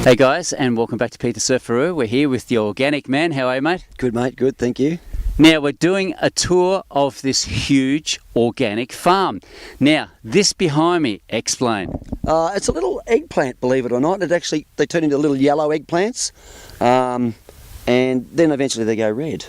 Hey guys, and welcome back to Peter Surferoo. We're here with the Organic Man. How are you, mate? Good, mate. Good, thank you. Now, we're doing a tour of this huge organic farm. Now, this behind me, explain. It's a little eggplant, believe it or not. They turn into little yellow eggplants, and then eventually they go red.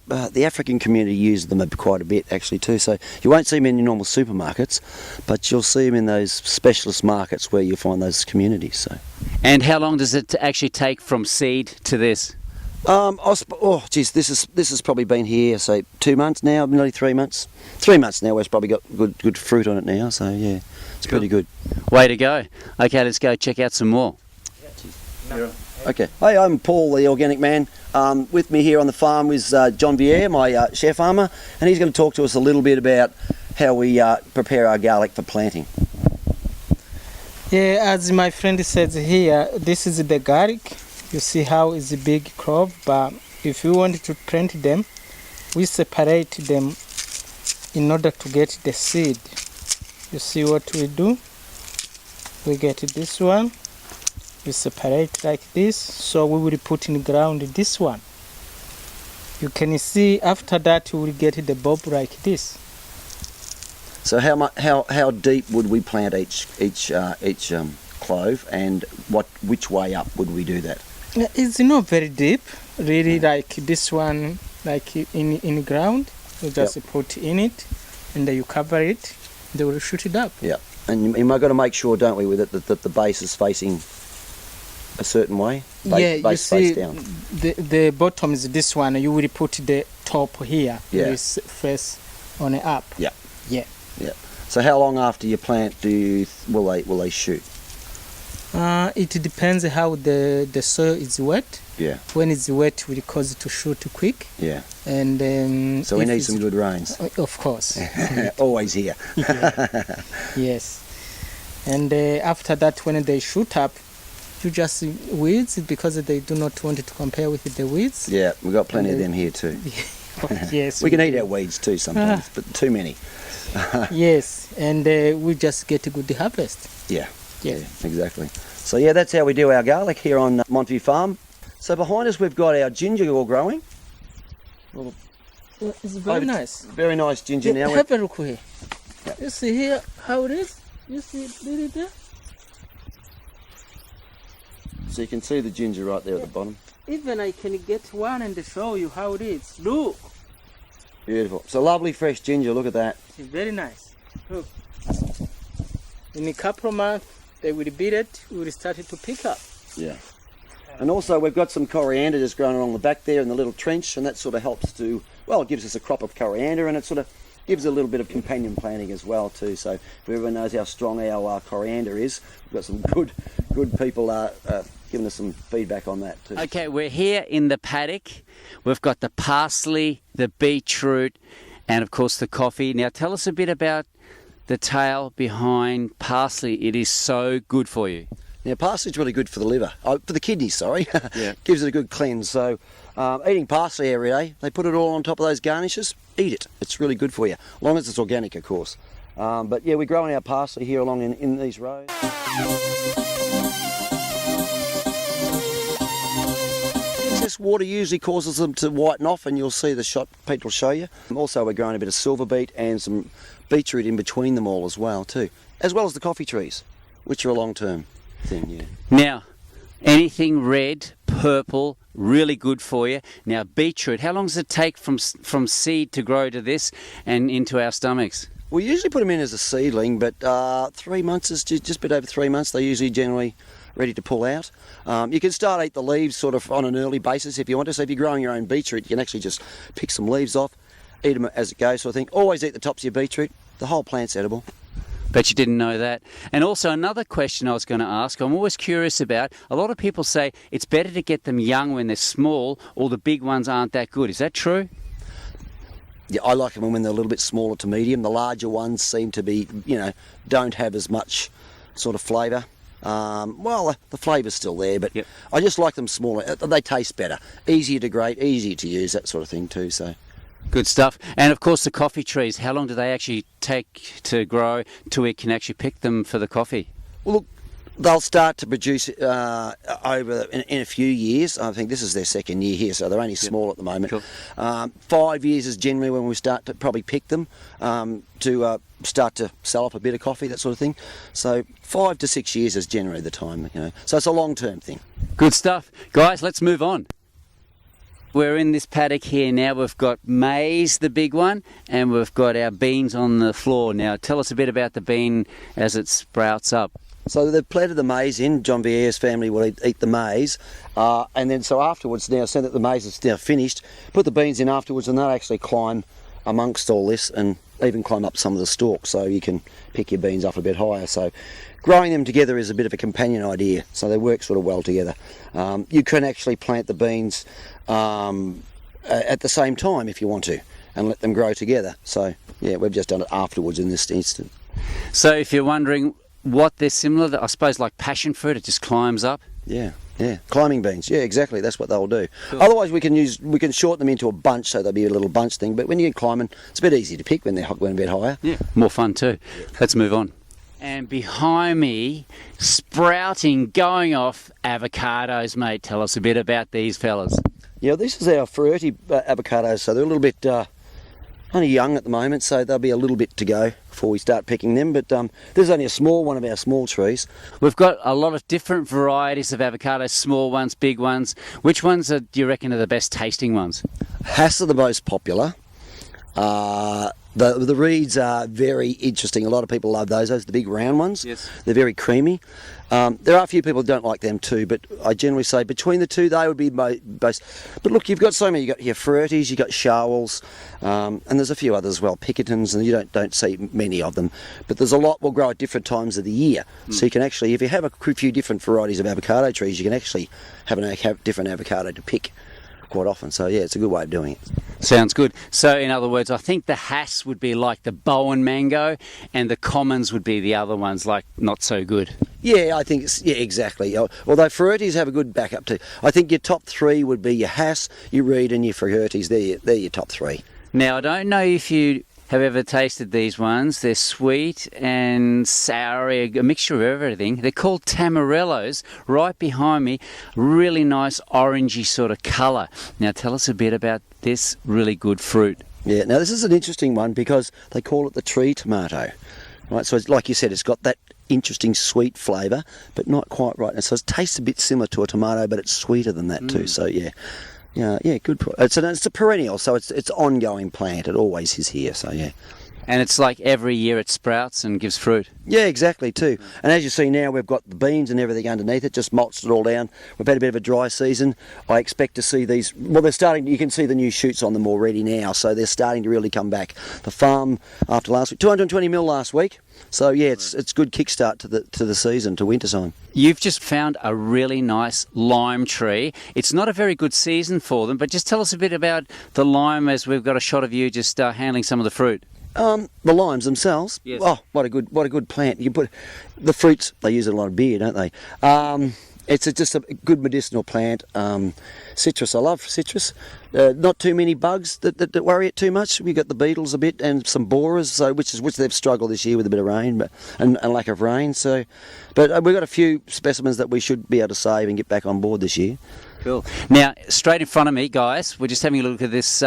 The African community uses them quite a bit actually too. So you won't see them in your normal supermarkets, but you'll see them in those specialist markets where you find those communities. So. And how long does it actually take from seed to this? This has probably been here, say 2 months now, nearly 3 months. 3 months now. It's probably got good fruit on it now. So yeah, it's pretty good. Way to go. Okay, let's go check out some more. Okay. Hi, I'm Paul, the Organic Man. With me here on the farm is John Vierre, my chef farmer, and he's going to talk to us a little bit about how we prepare our garlic for planting. Yeah, as my friend says here, this is the garlic. You see how it's a big crop, but if you want to plant them, we separate them in order to get the seed. You see what we do? We get this one. We separate like this, so we will put in the ground this one. You can see after that you will get the bulb like this. So how deep would we plant each clove, and which way up would we do that? It's not very deep, really. Like this one, like in the ground. You just put in it, and then you cover it. They will shoot it up. Yeah, and you've got to make sure, don't we, with it that the base is facing a certain way? You see, face down. The bottom is this one. You will put the top here. Yeah. This face on it up. Yeah. Yeah. Yeah. So how long after you plant will they shoot? It depends how the soil is wet. Yeah. When it's wet, will cause it to shoot quick. Yeah. And so we need some good rains. Of course. Always here. Yeah. Yes. And after that, when they shoot up, you just weeds because they do not want it to compare with the weeds. Yeah, we've got plenty of them here too. Yes. We can eat our weeds too sometimes, but too many. Yes, and we just get a good harvest. Yeah. Yeah. Yeah, exactly. So yeah, that's how we do our garlic here on Montview Farm. So behind us we've got our ginger all growing. Well, it's very nice. Very nice ginger now. Have a look here. Yep. You see here how it is? You see it really there? So you can see the ginger right there at the bottom. Even I can get one and show you how it is. Look. Beautiful. So lovely fresh ginger, look at that. It's very nice. Look. In a couple of months, they will beat it, we will start it to pick up. Yeah. And also we've got some coriander just growing along the back there in the little trench, and that sort of helps to, well, it gives us a crop of coriander, and it sort of gives a little bit of companion planting as well too. So if everyone knows how strong our coriander is, we've got some good people giving us some feedback on that too. Okay, we're here in the paddock. We've got the parsley, the beetroot, and of course the coffee. Now tell us a bit about the tale behind parsley. It is so good for you. Now parsley's really good for the liver, for the kidneys, sorry. Yeah. Gives it a good cleanse. So eating parsley every day, they put it all on top of those garnishes, eat it. It's really good for you, as long as it's organic, of course. But yeah, we're growing our parsley here along in these rows. Excess water usually causes them to whiten off, and you'll see the shot Pete will show you. Also we're growing a bit of silver beet and some beetroot in between them all as well too, as well as the coffee trees, which are a long-term thing. Yeah. Now, anything red, purple, really good for you. Now beetroot, how long does it take from seed to grow to this and into our stomachs? We usually put them in as a seedling, but 3 months is just a bit over 3 months. They're usually generally ready to pull out. You can start eat the leaves sort of on an early basis if you want to. So if you're growing your own beetroot, you can actually just pick some leaves off, eat them as it goes. So I think always eat the tops of your beetroot. The whole plant's edible. Bet you didn't know that. And also another question I was going to ask, I'm always curious about, a lot of people say it's better to get them young when they're small, or the big ones aren't that good. Is that true? Yeah, I like them when they're a little bit smaller to medium. The larger ones seem to be, don't have as much sort of flavour. The flavour's still there, but yep. I just like them smaller. They taste better, easier to grate, easier to use, that sort of thing too. So. Good stuff. And of course the coffee trees, how long do they actually take to grow till we can actually pick them for the coffee? Well, look, They'll start to produce over in a few years. I think this is their second year here, so they're only small at the moment. Cool. 5 years is generally when we start to probably pick them to start to sell up a bit of coffee, that sort of thing. So 5 to 6 years is generally the time, you know. So it's a long-term thing. Good stuff. Guys, let's move on. We're in this paddock here now. We've got maize, the big one, and we've got our beans on the floor. Now, tell us a bit about the bean as it sprouts up. So they've planted the maize in. John Vieira's family will eat the maize. And then so afterwards, now, so that the maize is now finished, put the beans in afterwards and they'll actually climb amongst all this and even climb up some of the stalks so you can pick your beans up a bit higher. So growing them together is a bit of a companion idea, so they work sort of well together. You can actually plant the beans at the same time if you want to and let them grow together. So yeah, we've just done it afterwards in this instance. So if you're wondering what they're similar to, I suppose like passion fruit, it just climbs up. Yeah, climbing beans. Yeah, exactly. That's what they'll do. Cool. Otherwise, we can short them into a bunch, so they'll be a little bunch thing. But when you get climbing, it's a bit easy to pick when they're a bit higher. Yeah, more fun too. Let's move on. And behind me, sprouting, going off, avocados, mate. Tell us a bit about these fellas. Yeah, this is our Ferretti avocados. So they're a little bit only young at the moment, so there'll be a little bit to go before we start picking them. But this is only a small one of our small trees. We've got a lot of different varieties of avocados, small ones, big ones. Which ones do you reckon are the best tasting ones? Hass are the most popular. The reeds are very interesting. A lot of people love those. Those are the big round ones. Yes. They're very creamy. There are a few people who don't like them too, but I generally say between the two, they would be most. But look, you've got so many. You've got your Ferrettis, you've got Charwells, and there's a few others as well, Pickertons, and you don't see many of them. But there's a lot will grow at different times of the year. So you can actually, if you have a few different varieties of avocado trees, you can actually have a different avocado to pick quite often. So yeah, it's a good way of doing it. Sounds good. So in other words, I think the Hass would be like the Bowen mango and the commons would be the other ones, like not so good. Yeah, I think exactly. Although Ferrettis have a good backup too. I think your top three would be your Hass, your Reed and your Ferrettis. They're your top three. Now, I don't know if you have ever tasted these ones. They're sweet and sour, a mixture of everything. They're called Tamarellos. Right behind me, really nice orangey sort of colour. Now, tell us a bit about this really good fruit. Yeah, now this is an interesting one because they call it the tree tomato. Right, so it's, like you said, it's got that interesting sweet flavour, but not quite right. And so it tastes a bit similar to a tomato, but it's sweeter than that too. So yeah, good. It's a perennial, so it's ongoing plant. It always is here. So yeah. And it's like every year it sprouts and gives fruit. Yeah, exactly too. And as you see now, we've got the beans and everything underneath it, just mulched it all down. We've had a bit of a dry season. I expect to see these, well, they're starting, you can see the new shoots on them already now, so they're starting to really come back. The farm, after last week, 220 mil last week. So yeah, it's good kickstart to the season, to winter time. You've just found a really nice lime tree. It's not a very good season for them, but just tell us a bit about the lime as we've got a shot of you just handling some of the fruit. The limes themselves. Yes. Oh, what a good plant. You can put the fruits. They use a lot of beer, don't they? It's just a good medicinal plant. Citrus. I love citrus. Not too many bugs that worry it too much. We got the beetles a bit and some borers, so which they've struggled this year with a bit of rain, and lack of rain. So, but we've got a few specimens that we should be able to save and get back on board this year. Cool. Now, straight in front of me, guys, we're just having a look at this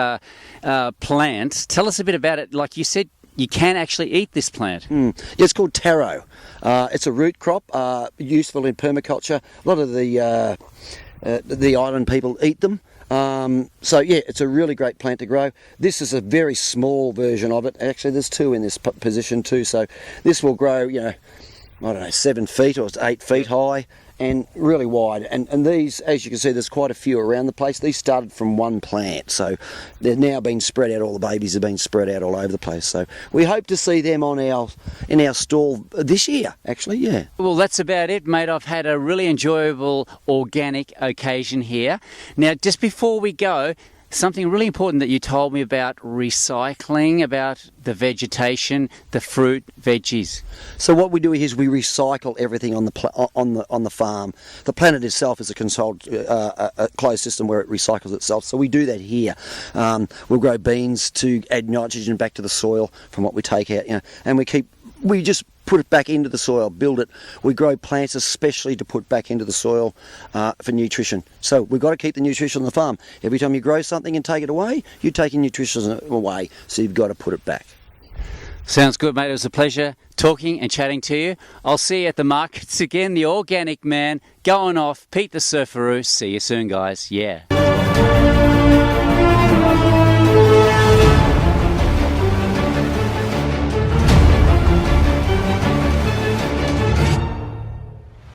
plant. Tell us a bit about it. Like you said, you can actually eat this plant. Yeah, it's called taro. It's a root crop, useful in permaculture. A lot of the island people eat them. So yeah, it's a really great plant to grow. This is a very small version of it. Actually, there's two in this position too. So this will grow, 7 feet or 8 feet high and really wide. And these, as you can see, there's quite a few around the place. These started from one plant, so they're now being spread out. All the babies have been spread out all over the place. So we hope to see them in our stall this year, actually, yeah. Well, that's about it, mate. I've had a really enjoyable organic occasion here. Now, just before we go, something really important that you told me about recycling, about the vegetation, the fruit, veggies. So what we do here is we recycle everything on the farm. The planet itself is a controlled, a closed system where it recycles itself. So we do that here. We'll grow beans to add nitrogen back to the soil from what we take out, and we keep we just put it back into the soil, build it. We grow plants especially to put back into the soil for nutrition. So we've got to keep the nutrition on the farm. Every time you grow something and take it away, you're taking nutrition away. So you've got to put it back. Sounds good, mate. It was a pleasure talking and chatting to you. I'll see you at the markets again. The Organic Man going off. Pete the Surferoo. See you soon, guys. Yeah.